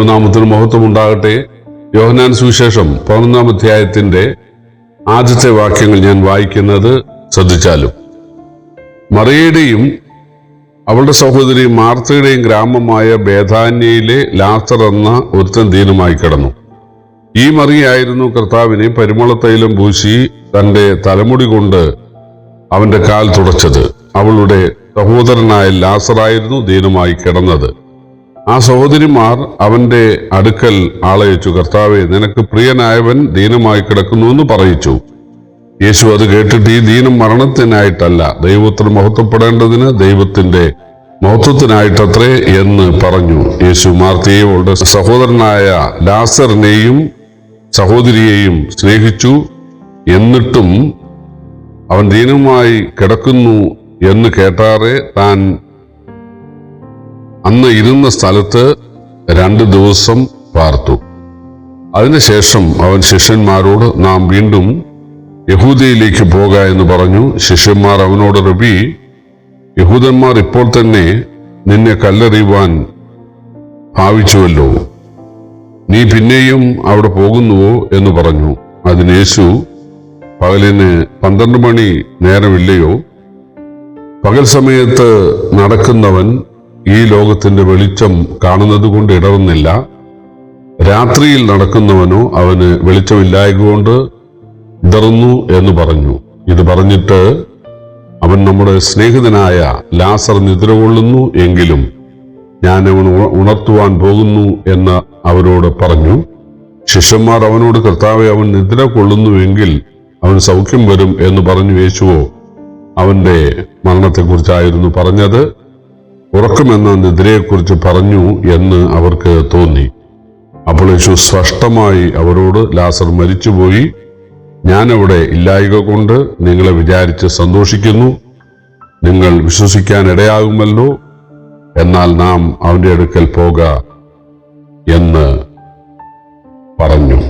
ദൈവനാമത്തിന് മഹത്വം ഉണ്ടാകട്ടെ. യോഹന്നാൻ സുവിശേഷം 11-ാം അധ്യായത്തിന്റെ ആദ്യത്തെ വാക്യങ്ങൾ ഞാൻ വായിക്കുന്നത് ശ്രദ്ധിച്ചാലും. മറിയയുടെയും അവളുടെ സഹോദരി മാർത്തയുടെയും ഗ്രാമമായ ബേഥാന്യയിലെ ലാസർ എന്ന ഒരുത്തൻ ദീനമായി കിടന്നു. ഈ മറിയായിരുന്നു കർത്താവിനെ പരിമളത്തൈലം പൂശി തന്റെ തലമുടി കൊണ്ട് അവന്റെ കാൽ തുടച്ചത്. അവളുടെ സഹോദരനായ ലാസറായിരുന്നു ദീനമായി കിടന്നത്. ആ സഹോദരിമാർ അവന്റെ അടുക്കൽ ആളയച്ചു, കർത്താവെ, നിനക്ക് പ്രിയനായവൻ ദീനമായി കിടക്കുന്നുവെന്ന് പറയിച്ചു. യേശു അത് കേട്ടിട്ട്, ഈ ദീനം മരണത്തിനായിട്ടല്ല, ദൈവത്തിന് മഹത്വപ്പെടേണ്ടതിന് ദൈവത്തിന്റെ മഹത്വത്തിനായിട്ടത്രേ എന്ന് പറഞ്ഞു. യേശു മാർത്തയെയും അവളുടെ സഹോദരനായ ലാസറിനെയും സഹോദരിയെയും സ്നേഹിച്ചു. എന്നിട്ടും അവൻ ദീനമായി കിടക്കുന്നു എന്ന് കേട്ടാറെ താൻ അന്ന് ഇരുന്ന സ്ഥലത്ത് 2 ദിവസം പാർത്തു. അതിനുശേഷം അവൻ ശിഷ്യന്മാരോട്, നാം വീണ്ടും യഹൂദയിലേക്ക് പോക എന്ന് പറഞ്ഞു. ശിഷ്യന്മാർ അവനോട്, റബി, യഹൂദന്മാർ ഇപ്പോൾ തന്നെ നിന്നെ കല്ലെറിയുവാൻ ഭാവിച്ചുവല്ലോ, നീ പിന്നെയും അവിടെ പോകുന്നുവോ എന്ന് പറഞ്ഞു. അതിന് യേശു, പകലിന് 12 മണി നേരമില്ലയോ? പകൽ സമയത്ത് നടക്കുന്നവൻ ഈ ലോകത്തിന്റെ വെളിച്ചം കാണുന്നത് കൊണ്ട് ഇടറുന്നില്ല. രാത്രിയിൽ നടക്കുന്നവനോ അവന് വെളിച്ചമില്ലായകൊണ്ട് ഇടറുന്നു എന്ന് പറഞ്ഞു. ഇത് പറഞ്ഞിട്ട് അവൻ നമ്മുടെ സ്നേഹിതനായ ലാസർ നിദ്ര കൊള്ളുന്നു, എങ്കിലും ഞാൻ അവൻ ഉണർത്തുവാൻ പോകുന്നു എന്ന് അവരോട് പറഞ്ഞു. ശിഷ്യന്മാർ അവനോട്, കർത്താവെ, അവൻ നിദ്ര കൊള്ളുന്നുവെങ്കിൽ അവന് സൗഖ്യം വരും എന്ന് പറഞ്ഞു. യേശുവോ അവന്റെ മരണത്തെക്കുറിച്ചായിരുന്നു പറഞ്ഞത്, ഉറക്കമെന്ന നിദ്രയെക്കുറിച്ച് പറഞ്ഞു എന്ന് അവർക്ക് തോന്നി. അപ്പോൾ യേശു സ്പഷ്ടമായി അവരോട്, ലാസർ മരിച്ചുപോയി, ഞാനവിടെ ഇല്ലായ്ക കൊണ്ട് നിങ്ങളെ വിചാരിച്ച് സന്തോഷിക്കുന്നു. നിങ്ങൾ വിശ്വസിക്കാൻ ഇടയാകുമല്ലോ. എന്നാൽ നാം അവന്റെ അടുക്കൽ പോക എന്ന് പറഞ്ഞു.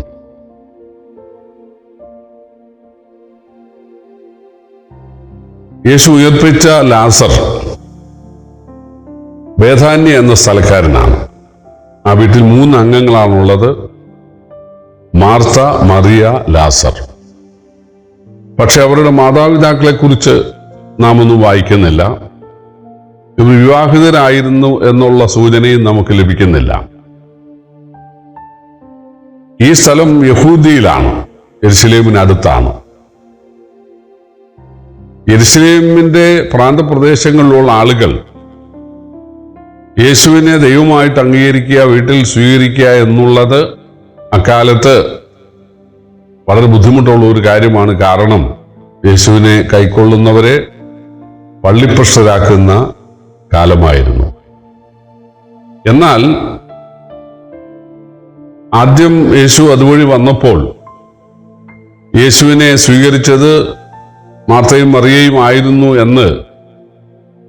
യേശു ഉയർപ്പിച്ച ലാസർ ബേഥാന്യ എന്ന സ്ഥലക്കാരനാണ്. ആ വീട്ടിൽ 3 അംഗങ്ങളാണുള്ളത്: മാർത്ത, മറിയ, ലാസർ. പക്ഷെ അവരുടെ മാതാപിതാക്കളെ കുറിച്ച് നാം ഒന്നും വായിക്കുന്നില്ല. ഇവർ വിവാഹിതരായിരുന്നു എന്നുള്ള സൂചനയും നമുക്ക് ലഭിക്കുന്നില്ല. ഈ സ്ഥലം യഹൂദിയിലാണ്, യെരുശലേമിനടുത്താണ്. യെരുശലേമിന്റെ പ്രാന്തപ്രദേശങ്ങളിലുള്ള ആളുകൾ യേശുവിനെ ദൈവമായിട്ട് അംഗീകരിക്കുക, വീട്ടിൽ സ്വീകരിക്കുക എന്നുള്ളത് അക്കാലത്ത് വളരെ ബുദ്ധിമുട്ടുള്ള ഒരു കാര്യമാണ്. കാരണം യേശുവിനെ കൈക്കൊള്ളുന്നവരെ പള്ളിപ്രശ്നരാക്കുന്ന കാലമായിരുന്നു. എന്നാൽ ആദ്യം യേശു അതുവഴി വന്നപ്പോൾ യേശുവിനെ സ്വീകരിച്ചത് മാർത്തയും മറിയയും ആയിരുന്നു എന്ന്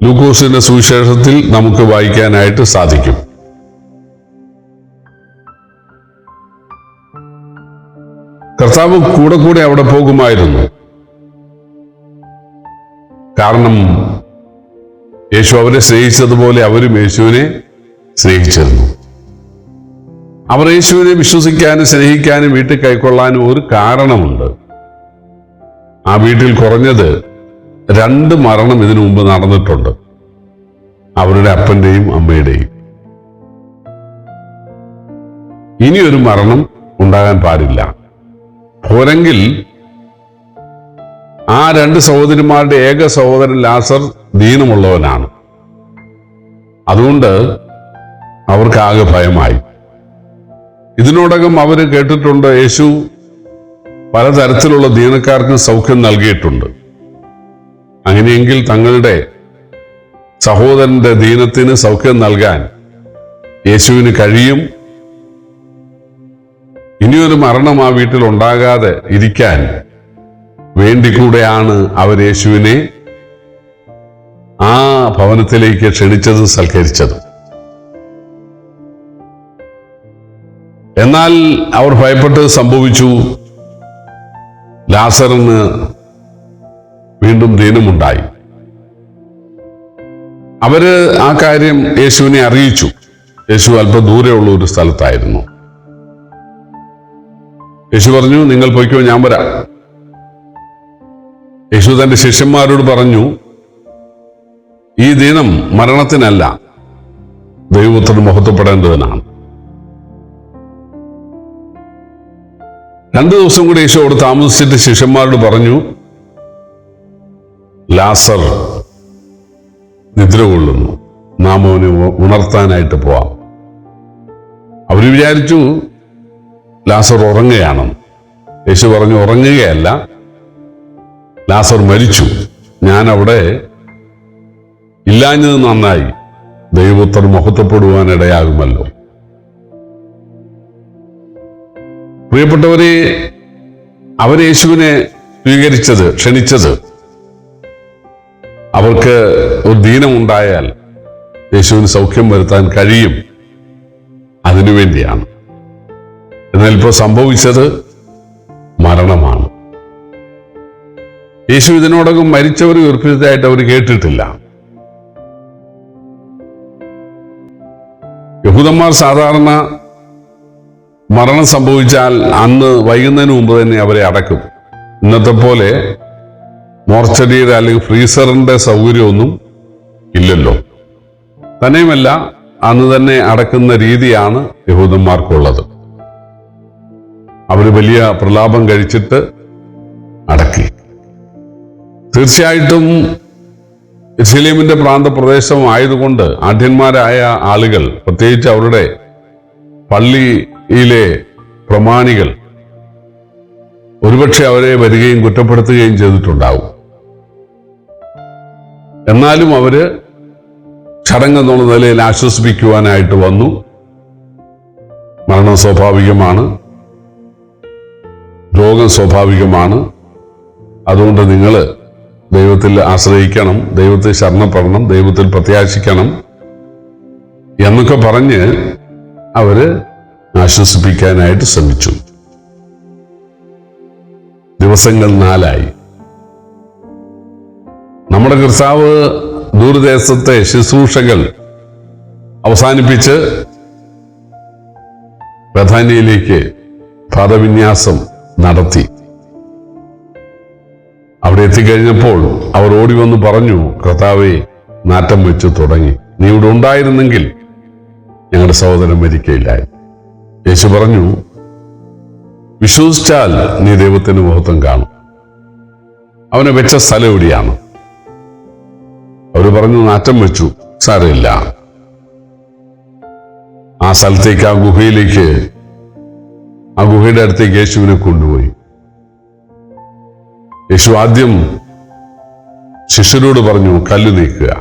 ലൂക്കോസിന്റെ സുവിശേഷത്തിൽ നമുക്ക് വായിക്കാനായിട്ട് സാധിക്കും. കർത്താവ് കൂടെ കൂടെ അവിടെ പോകുമായിരുന്നു. കാരണം യേശു അവരെ സ്നേഹിച്ചതുപോലെ അവരും യേശുവിനെ സ്നേഹിച്ചിരുന്നു. അവർ യേശുവിനെ വിശ്വസിക്കാനും സ്നേഹിക്കാനും വീട്ടിൽ കൈക്കൊള്ളാനും ഒരു കാരണമുണ്ട്. ആ വീട്ടിൽ കുറഞ്ഞത് 2 മരണം ഇതിനു മുമ്പ് നടന്നിട്ടുണ്ട്, അവരുടെ അപ്പന്റെയും അമ്മയുടെയും. ഇനിയൊരു മരണം ഉണ്ടാകാൻ പാടില്ല. പോരെങ്കിൽ ആ 2 സഹോദരിമാരുടെ ഏക സഹോദരൻ ലാസർ ദീനമുള്ളവനാണ്. അതുകൊണ്ട് അവർക്കാകെ ഭയമായി. ഇതിനോടകം അവര് കേട്ടിട്ടുണ്ട്, യേശു പലതരത്തിലുള്ള ദീനക്കാർക്ക് സൗഖ്യം നൽകിയിട്ടുണ്ട്. അങ്ങനെയെങ്കിൽ തങ്ങളുടെ സഹോദരന്റെ ദീനത്തിന് സൗഖ്യം നൽകാൻ യേശുവിന് കഴിയും. ഇനിയൊരു മരണം ആ വീട്ടിൽ ഉണ്ടാകാതെ ഇരിക്കാൻ വേണ്ടിക്കൂടെയാണ് അവർ യേശുവിനെ ആ ഭവനത്തിലേക്ക് ക്ഷണിച്ചതും സൽക്കരിച്ചതും. എന്നാൽ അവർ ഭയപ്പെട്ട് സംഭവിച്ചു. ലാസറിന് വീണ്ടും ദീനമുണ്ടായി. അവര് ആ കാര്യം യേശുവിനെ അറിയിച്ചു. യേശു അല്പം ദൂരെയുള്ള ഒരു സ്ഥലത്തായിരുന്നു. യേശു പറഞ്ഞു, നിങ്ങൾ പൊയ്ക്കോ, ഞാൻ വരാം. യേശു തന്റെ ശിഷ്യന്മാരോട് പറഞ്ഞു, ഈ ദിനം മരണത്തിനല്ല, ദൈവപുത്രൻ മഹത്വപ്പെടേണ്ടതിനാണ്. 2 ദിവസം കൂടി യേശു അവിടെ താമസിച്ചിട്ട് ശിഷ്യന്മാരോട് പറഞ്ഞു, ലാസർ നിദ്ര കൊള്ളുന്നു, നാം അവനെ ഉണർത്താനായിട്ട് പോവാം. അവർ വിചാരിച്ചു ലാസർ ഉറങ്ങുകയാണെന്ന്. യേശു പറഞ്ഞു, ഉറങ്ങുകയല്ല, ലാസർ മരിച്ചു. ഞാൻ അവിടെ ഇല്ലാഞ്ഞത് നന്നായി, ദൈവപുത്രൻ മഹത്വപ്പെടുവാൻ ഇടയാകുമല്ലോ. പ്രിയപ്പെട്ടവരെ, അവർ യേശുവിനെ ക്ഷണിച്ചത് അവർക്ക് ഒരു ദീനമുണ്ടായാൽ യേശുവിന് സൗഖ്യം വരുത്താൻ കഴിയും, അതിനുവേണ്ടിയാണ്. എന്നാൽ ഇപ്പോൾ സംഭവിച്ചത് മരണമാണ്. യേശു ഇതിനോടകം മരിച്ചവർ ഉയർപ്പിച്ചതായിട്ട് അവർ കേട്ടിട്ടില്ല. യഹൂദന്മാർ സാധാരണ മരണം സംഭവിച്ചാൽ അന്ന് വൈകുന്നതിന് മുമ്പ് തന്നെ അവരെ അടക്കും. ഇന്നത്തെ പോലെ മോർച്ചറിയുടെ അല്ലെങ്കിൽ ഫ്രീസറിന്റെ സൗകര്യമൊന്നും ഇല്ലല്ലോ. തന്നെയുമല്ല, അന്ന് തന്നെ അടക്കുന്ന രീതിയാണ് യഹൂദന്മാർക്കുള്ളത്. അവർ വലിയ പ്രലാപം കഴിച്ചിട്ട് അടക്കി. തീർച്ചയായിട്ടും യെരൂശലേമിന്റെ പ്രാന്തപ്രദേശം ആയതുകൊണ്ട് ആഢ്യന്മാരായ ആളുകൾ, പ്രത്യേകിച്ച് അവരുടെ പള്ളിയിലെ പ്രമാണികൾ, ഒരുപക്ഷെ അവരെ വരികയും കുറ്റപ്പെടുത്തുകയും ചെയ്തിട്ടുണ്ടാവും. എന്നാലും അവര് ചടങ്ങെന്നുള്ള നിലയിൽ ആശ്വസിപ്പിക്കുവാനായിട്ട് വന്നു. മരണം സ്വാഭാവികമാണ്, രോഗം സ്വാഭാവികമാണ്, അതുകൊണ്ട് നിങ്ങൾ ദൈവത്തിൽ ആശ്രയിക്കണം, ദൈവത്തിൽ ശരണപ്പെടണം, ദൈവത്തിൽ പ്രത്യാശിക്കണം എന്നൊക്കെ പറഞ്ഞ് അവര് ആശ്വസിപ്പിക്കാനായിട്ട് ശ്രമിച്ചു. ദിവസങ്ങൾ 4 നമ്മുടെ കർത്താവ് ദൂരദേശത്തെ ശുശ്രൂഷകൾ അവസാനിപ്പിച്ച് ബഥാനിയയിലേക്ക് പാദവിന്യാസം നടത്തി. അവിടെ എത്തിക്കഴിഞ്ഞപ്പോൾ അവർ ഓടി വന്ന് പറഞ്ഞു, കർത്താവേ, നാറ്റം വെച്ച് തുടങ്ങി, നീ ഇവിടെ ഉണ്ടായിരുന്നെങ്കിൽ ഞങ്ങളുടെ സഹോദരൻ മരിക്കയില്ലായിരുന്നു. യേശു പറഞ്ഞു, വിശ്വസിച്ചാൽ നീ ദൈവത്തിന് മഹത്വം കാണും. അവനെ വെച്ച സ്ഥലം എവിടെയാണ്? അവർ പറഞ്ഞു, നാറ്റം വെച്ചു. സാരമില്ല. ആ സ്ഥലത്തേക്ക്, ആ ഗുഹയുടെ അടുത്തേക്ക് യേശുവിനെ കൊണ്ടുപോയി. യേശു ആദ്യം ശിഷ്യരോട് പറഞ്ഞു, കല്ല് നീക്കുക.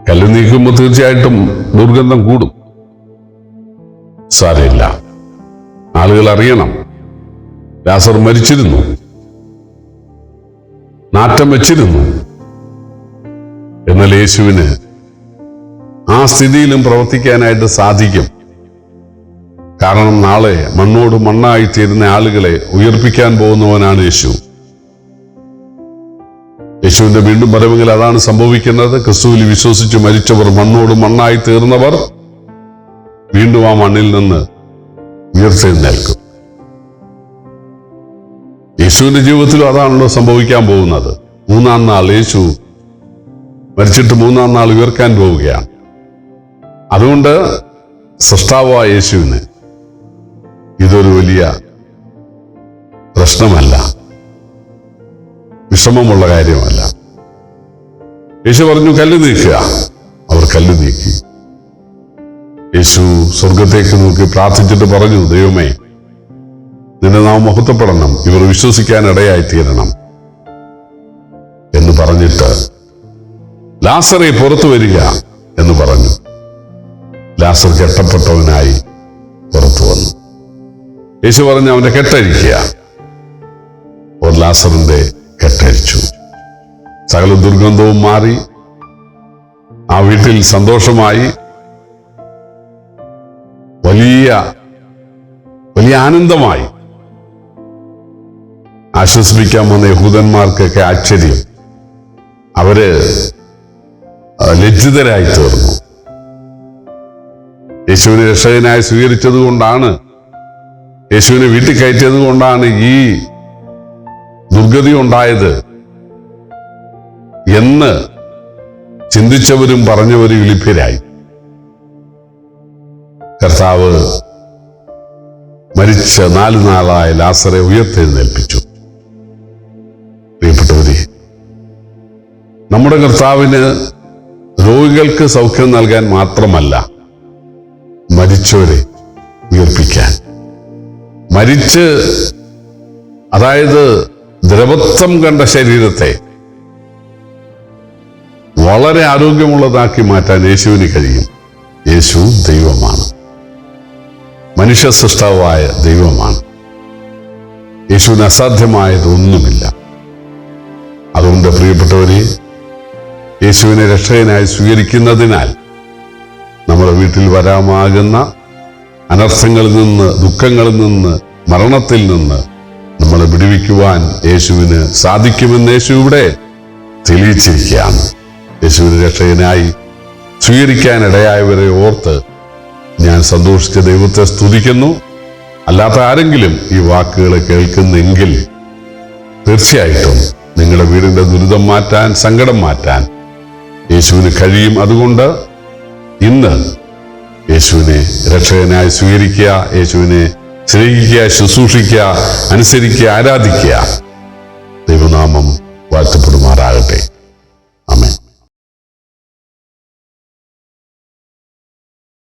കല്ല് നീക്കുമ്പോൾ തീർച്ചയായിട്ടും ദുർഗന്ധം കൂടും. സാരമില്ല, ആളുകൾ അറിയണം ലാസർ മരിച്ചിരുന്നു, നാറ്റം വെച്ചിരുന്നു. എന്നാൽ യേശുവിന് ആ സ്ഥിതിയിലും പ്രവർത്തിക്കാനായിട്ട് സാധിക്കും. കാരണം നാളെ മണ്ണോട് മണ്ണായി തീരുന്ന ആളുകളെ ഉയർപ്പിക്കാൻ പോകുന്നവനാണ് യേശു. യേശുവിന്റെ വീണ്ടും വരവെങ്കിൽ അതാണ് സംഭവിക്കുന്നത്. ക്രിസ്തുവിൽ വിശ്വസിച്ച് മരിച്ചവർ, മണ്ണോട് മണ്ണായി തീർന്നവർ വീണ്ടും ആ മണ്ണിൽ നിന്ന് ഉയർത്തെഴുന്നേൽക്കും. യേശുവിന്റെ ജീവിതത്തിലും അതാണല്ലോ സംഭവിക്കാൻ പോകുന്നത്. 3-ാം നാൾ യേശു മരിച്ചിട്ട് 3-ാം നാൾ ഉയർക്കാൻ പോവുകയാണ്. അതുകൊണ്ട് സൃഷ്ടാവായ യേശുവിന് ഇതൊരു വലിയ പ്രശ്നമല്ല, വിഷമമുള്ള കാര്യമല്ല. യേശു പറഞ്ഞു, കല്ല് നീക്കുക. അവർ കല്ല് നീക്കി. യേശു സ്വർഗത്തേക്ക് നോക്കി പ്രാർത്ഥിച്ചിട്ട് പറഞ്ഞു, ദൈവമേ, നിന്റെ നാമം മഹത്വപ്പെടണം, ഇവർ വിശ്വസിക്കാൻ ഇടയായി തീരണം എന്ന് പറഞ്ഞിട്ട് ലാസറെ പുറത്തു വരിക എന്ന് പറഞ്ഞു. ലാസർ കെട്ടപ്പെട്ടവനായി പുറത്തു വന്നു. യേശു പറഞ്ഞു, അവന്റെ കെട്ടഴിക്കുക. അവർ ലാസറിന്റെ കെട്ടഴിച്ചു. സകല ദുർഗന്ധവും മാറി. ആ വീട്ടിൽ സന്തോഷമായി. വലിയ വലിയ ആനന്ദമായി. ആശ്വസിപ്പിക്കാൻ വന്ന യഹൂദന്മാർക്കൊക്കെ ആശ്ചര്യം. അവര് ലജ്ജിതരായി തീർന്നു. യേശുവിനെ രക്ഷകനായി സ്വീകരിച്ചത് കൊണ്ടാണ്, യേശുവിനെ വീട്ടിൽ കയറ്റിയത് കൊണ്ടാണ് ഈ ദുർഗതി ഉണ്ടായത് എന്ന് ചിന്തിച്ചവരും പറഞ്ഞവരും ഇളിഭ്യരായി. കർത്താവ് മരിച്ച 4 നാളായ ലാസറെ ഉയർത്തെഴുന്നേൽപ്പിച്ചു. പ്രിയപ്പെട്ടവരെ, നമ്മുടെ കർത്താവിന് രോഗികൾക്ക് സൗഖ്യം നൽകാൻ മാത്രമല്ല, മരിച്ചവരെ ഉയർപ്പിക്കാൻ, മരിച്ച് അതായത് ദ്രവത്വം കണ്ട ശരീരത്തെ വളരെ ആരോഗ്യമുള്ളതാക്കി മാറ്റാൻ യേശുവിന് കഴിയും. യേശു ദൈവമാണ്, മനുഷ്യ സൃഷ്ടാവായ ദൈവമാണ്. യേശുവിന് അസാധ്യമായതൊന്നുമില്ല. അതുകൊണ്ട് പ്രിയപ്പെട്ടവരെ, യേശുവിനെ രക്ഷകനായി സ്വീകരിക്കുന്നതിനാൽ നമ്മുടെ വീട്ടിൽ വരാമാകുന്ന അനർത്ഥങ്ങളിൽ നിന്ന്, ദുഃഖങ്ങളിൽ നിന്ന്, മരണത്തിൽ നിന്ന് നമ്മളെ വിടുവിക്കുവാൻ യേശുവിന് സാധിക്കുമെന്ന് യേശു ഇവിടെ തെളിയിച്ചിരിക്കുകയാണ്. യേശുവിനെ രക്ഷകനായി സ്വീകരിക്കാനിടയായവരെ ഓർത്ത് ഞാൻ സന്തോഷിച്ച ദൈവത്തെ സ്തുതിക്കുന്നു. അല്ലാത്ത ആരെങ്കിലും ഈ വാക്കുകൾ കേൾക്കുന്നെങ്കിൽ തീർച്ചയായിട്ടും നിങ്ങളുടെ വീടിന്റെ ദുരിതം മാറ്റാൻ, സങ്കടം മാറ്റാൻ യേശുവിന് കഴിയും. അതുകൊണ്ട് ഇന്ന് യേശുവിനെ രക്ഷകനായി സ്വീകരിക്കുക, യേശുവിനെ സ്നേഹിക്കുക, ശുശ്രൂഷിക്കുക, അനുസരിക്കുക, ആരാധിക്കുക. ദൈവനാമം വാഴ്ത്തപ്പെടുമാറാകട്ടെ.